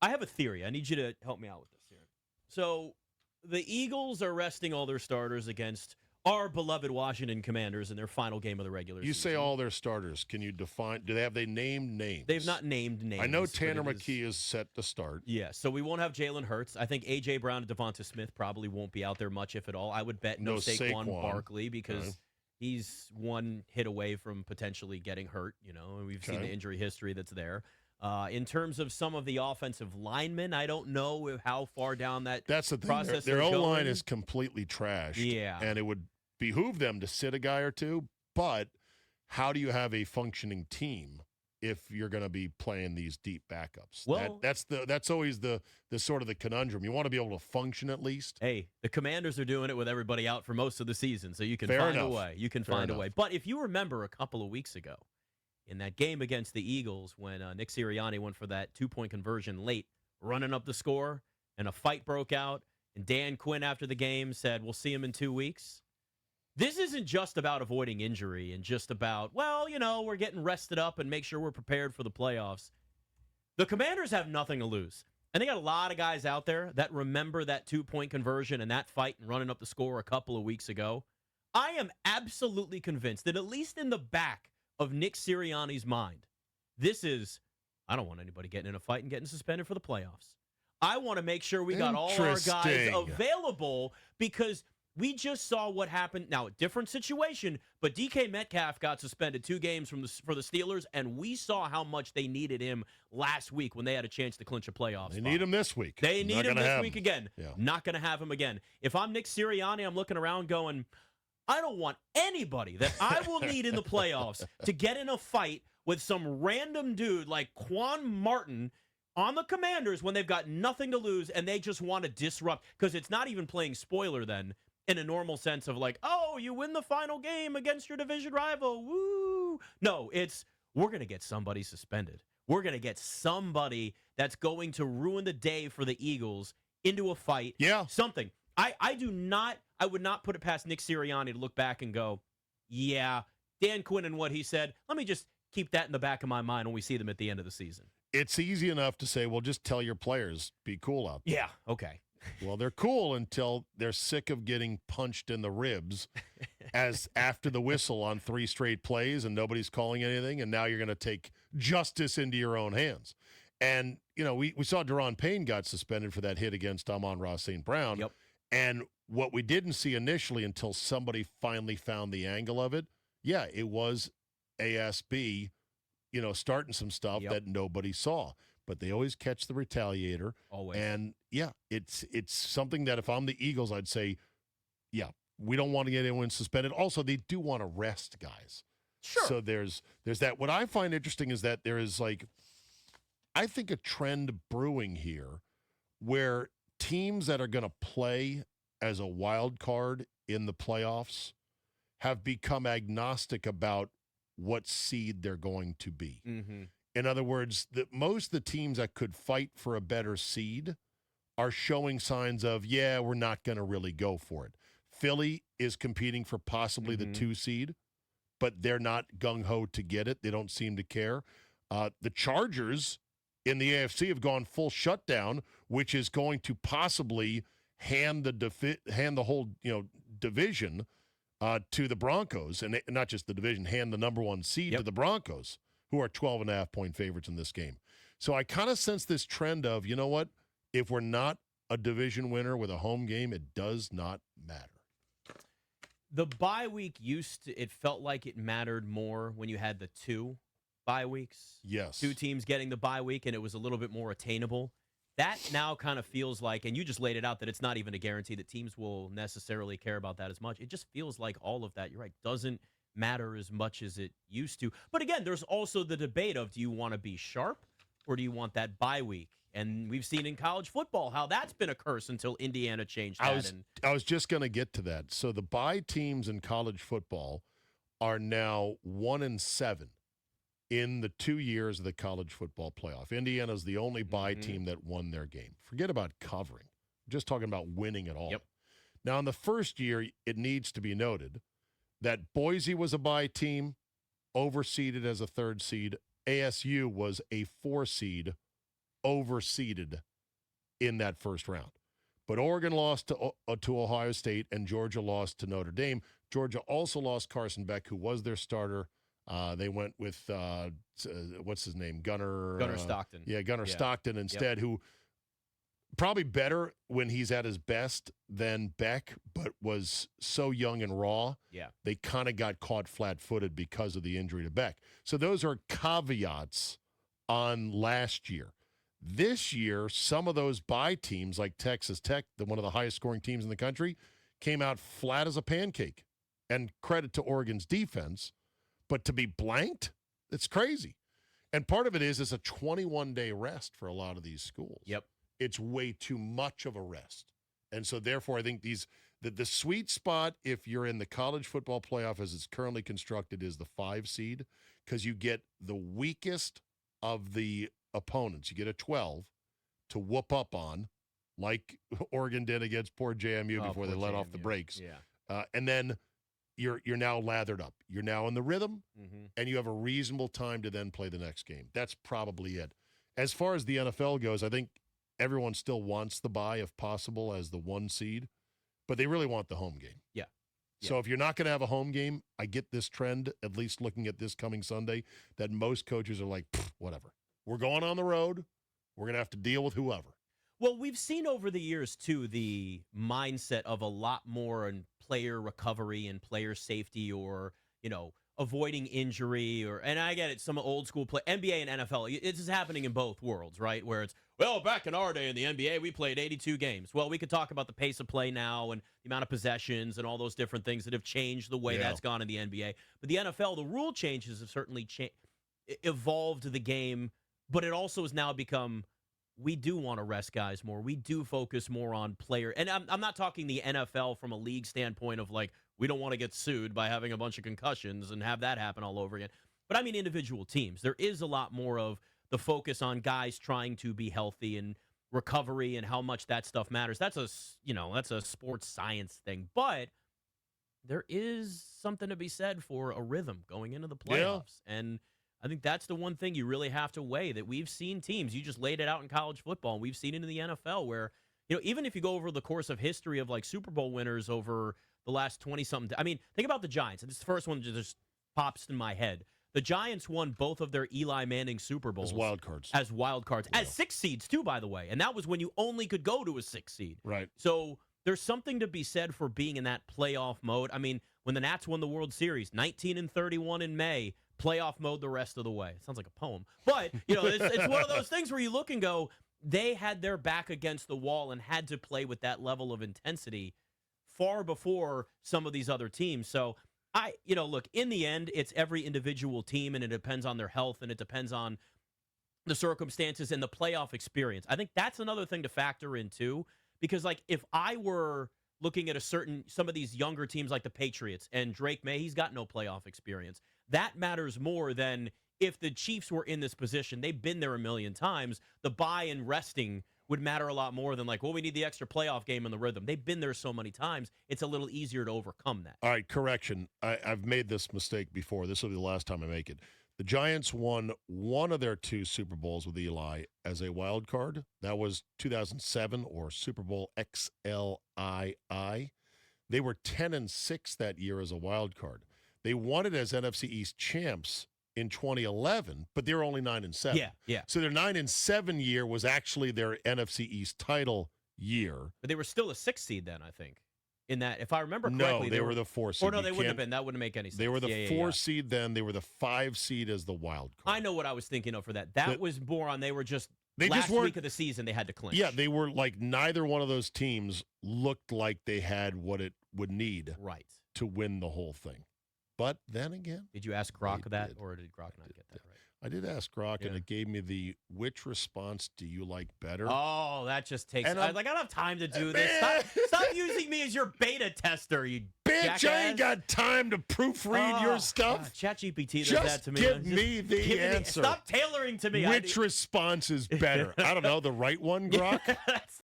I have a theory. I need you to help me out with this here. So the Eagles are resting all their starters against our beloved Washington Commanders in their final game of the regular You season. say all their starters. Can you define? Have they named names? They've not named names. I know Tanner McKee is set to start. Yeah, so we won't have Jalen Hurts. I think A.J. Brown and Devonta Smith probably won't be out there much, if at all. I would bet no Saquon Barkley because he's one hit away from potentially getting hurt, and we've seen the injury history that's there. In terms of some of the offensive linemen, I don't know how far down that's the process. Their O-line is completely trashed. Yeah. And it would behoove them to sit a guy or two, but how do you have a functioning team if you're going to be playing these deep backups? Well, that's always the sort of the conundrum. You want to be able to function at least. Hey, the Commanders are doing it with everybody out for most of the season, so you can Fair find enough. a way. You can Fair find enough. a way. But if you remember a couple of weeks ago, in that game against the Eagles, when Nick Sirianni went for that 2-point conversion late, running up the score, and a fight broke out, and Dan Quinn after the game said, "We'll see him in 2 weeks." This isn't just about avoiding injury and just about, we're getting rested up and make sure we're prepared for the playoffs. The Commanders have nothing to lose. And they got a lot of guys out there that remember that 2-point conversion and that fight and running up the score a couple of weeks ago. I am absolutely convinced that at least in the back of Nick Sirianni's mind, this is, I don't want anybody getting in a fight and getting suspended for the playoffs. I want to make sure we got all our guys available because we just saw what happened. Now, a different situation, but DK Metcalf got suspended 2 games for the Steelers, and we saw how much they needed him last week when they had a chance to clinch a playoff spot. They need him this week. They need him this week again. Yeah. Not going to have him again. If I'm Nick Sirianni, I'm looking around going, I don't want anybody that I will need in the playoffs to get in a fight with some random dude like Quan Martin on the Commanders when they've got nothing to lose and they just want to disrupt. Because it's not even playing spoiler then in a normal sense of like, oh, you win the final game against your division rival. Woo. No, it's we're going to get somebody suspended. We're going to get somebody that's going to ruin the day for the Eagles into a fight. Yeah. Something. I would not put it past Nick Sirianni to look back and go, yeah, Dan Quinn and what he said, let me just keep that in the back of my mind when we see them at the end of the season. It's easy enough to say, well, just tell your players, be cool out there. Yeah, okay. Well, they're cool until they're sick of getting punched in the ribs as after the whistle on 3 straight plays and nobody's calling anything, and now you're going to take justice into your own hands. And, we saw Daron Payne got suspended for that hit against Amon-Ra St. Brown. Yep. And what we didn't see initially until somebody finally found the angle of it, it was ASB, starting some stuff that nobody saw. But they always catch the retaliator. Always. And, it's something that if I'm the Eagles, I'd say, we don't want to get anyone suspended. Also, they do want to rest guys. Sure. So there's that. What I find interesting is that there is, I think a trend brewing here where teams that are going to play as a wild card in the playoffs have become agnostic about what seed they're going to be. Mm-hmm. In other words, most of the teams that could fight for a better seed are showing signs of, we're not going to really go for it. Philly is competing for possibly the 2 seed, but they're not gung-ho to get it. They don't seem to care. The Chargers in the AFC have gone full shutdown, which is going to possibly hand the whole division to the Broncos, and not just the division, hand the number 1 seed to the Broncos, who are 12.5-point favorites in this game. So I kind of sense this trend of, you know what? If we're not a division winner with a home game, it does not matter. The bye week it felt like it mattered more when you had the 2 bye weeks. Yes. 2 teams getting the bye week, and it was a little bit more attainable. That now kind of feels like, and you just laid it out, that it's not even a guarantee that teams will necessarily care about that as much. It just feels like all of that, you're right, doesn't matter as much as it used to. But again, there's also the debate of, do you want to be sharp or do you want that bye week? And we've seen in college football how that's been a curse until Indiana changed that. I was just going to get to that. So the bye teams in college football are now 1-7 in the 2 years of the college football playoff. Indiana's the only bye team that won their game. Forget about covering. I'm just talking about winning it all. Yep. Now, in the first year, it needs to be noted that Boise was a bye team, overseeded as a 3rd seed. ASU was a 4 seed, overseeded in that first round. But Oregon lost to Ohio State, and Georgia lost to Notre Dame. Georgia also lost Carson Beck, who was their starter. They went with, what's his name? Gunnar Stockton. Yeah, Gunnar Stockton instead, who probably better when he's at his best than Beck, but was so young and raw. Yeah. They kind of got caught flat-footed because of the injury to Beck. So those are caveats on last year. This year, some of those bye teams, like Texas Tech, one of the highest-scoring teams in the country, came out flat as a pancake. And credit to Oregon's defense, but to be blanked, it's crazy. And part of it is it's a 21-day rest for a lot of these schools. Yep. It's way too much of a rest. And so, therefore, I think the sweet spot, if you're in the college football playoff as it's currently constructed, is the 5 seed, because you get the weakest of the opponents. You get a 12 to whoop up on, like Oregon did against poor JMU before they let off the brakes. Yeah. And then you're now lathered up. You're now in the rhythm, and you have a reasonable time to then play the next game. That's probably it. As far as the NFL goes, I think everyone still wants the bye, if possible, as the 1 seed, but they really want the home game. Yeah. So if you're not going to have a home game, I get this trend, at least looking at this coming Sunday, that most coaches are like, whatever. We're going on the road. We're going to have to deal with whoever. Well, we've seen over the years, too, the mindset of a lot more in player recovery and player safety, or, avoiding injury, and I get it, some old school play, NBA and NFL, it's just happening in both worlds, right? Where it's, well, back in our day in the NBA, we played 82 games. Well, we could talk about the pace of play now and the amount of possessions and all those different things that have changed the way that's gone in the NBA. But the NFL, the rule changes have certainly evolved the game, but it also has now become, we do want to rest guys more. We do focus more on player. And I'm not talking the NFL from a league standpoint of like, we don't want to get sued by having a bunch of concussions and have that happen all over again. But I mean individual teams. There is a lot more of the focus on guys trying to be healthy and recovery and how much that stuff matters. That's a sports science thing. But there is something to be said for a rhythm going into the playoffs. Yeah. And I think that's the one thing you really have to weigh, that we've seen teams, you just laid it out in college football, and we've seen it in the NFL where, even if you go over the course of history of like Super Bowl winners over the last 20-something, I mean, think about the Giants. And this is the first one that just pops in my head. The Giants won both of their Eli Manning Super Bowls. As wild cards. Yeah. As 6 seeds, too, by the way. And that was when you only could go to a 6 seed. Right. So there's something to be said for being in that playoff mode. I mean, when the Nats won the World Series, 19-31 in May, playoff mode the rest of the way. It sounds like a poem. But, it's one of those things where you look and go, they had their back against the wall and had to play with that level of intensity far before some of these other teams. So, look, in the end, it's every individual team, and it depends on their health, and it depends on the circumstances and the playoff experience. I think that's another thing to factor in, too, because, like, if I were looking at some of these younger teams like the Patriots and Drake May, he's got no playoff experience. That matters more than if the Chiefs were in this position. They've been there a million times. The bye and resting would matter a lot more than like, well, we need the extra playoff game in the rhythm. They've been there so many times. It's a little easier to overcome that. All right, correction. I've made this mistake before. This will be the last time I make it. The Giants won one of their 2 Super Bowls with Eli as a wild card. That was 2007, or Super Bowl XLII. They were 10-6 that year as a wild card. They won it as NFC East champs in 2011, but they were only 9-7. Yeah. So their 9-7 year was actually their NFC East title year. But they were still a 6 seed then, I think. In that, if I remember correctly, no, they were the 4 seed. Or no, they wouldn't have been. That wouldn't make any sense. They were the 4 seed then. They were the 5 seed as the wild card. I know what I was thinking of for that. That was more on. They were just last week of the season. They had to clinch. Yeah, they were like, neither one of those teams looked like they had what it would need to win the whole thing. But then again, did you ask Gronk that, or did Gronk not get that right? I did ask Gronk, and it gave me the which response do you like better? Oh, that just takes. I don't have time to do this. Stop using me as your beta tester, you bitch! jackass. I ain't got time to proofread your stuff. ChatGPT does just that to me. Give me the answer. Stop tailoring to me. Which response is better? I don't know. The right one, Gronk.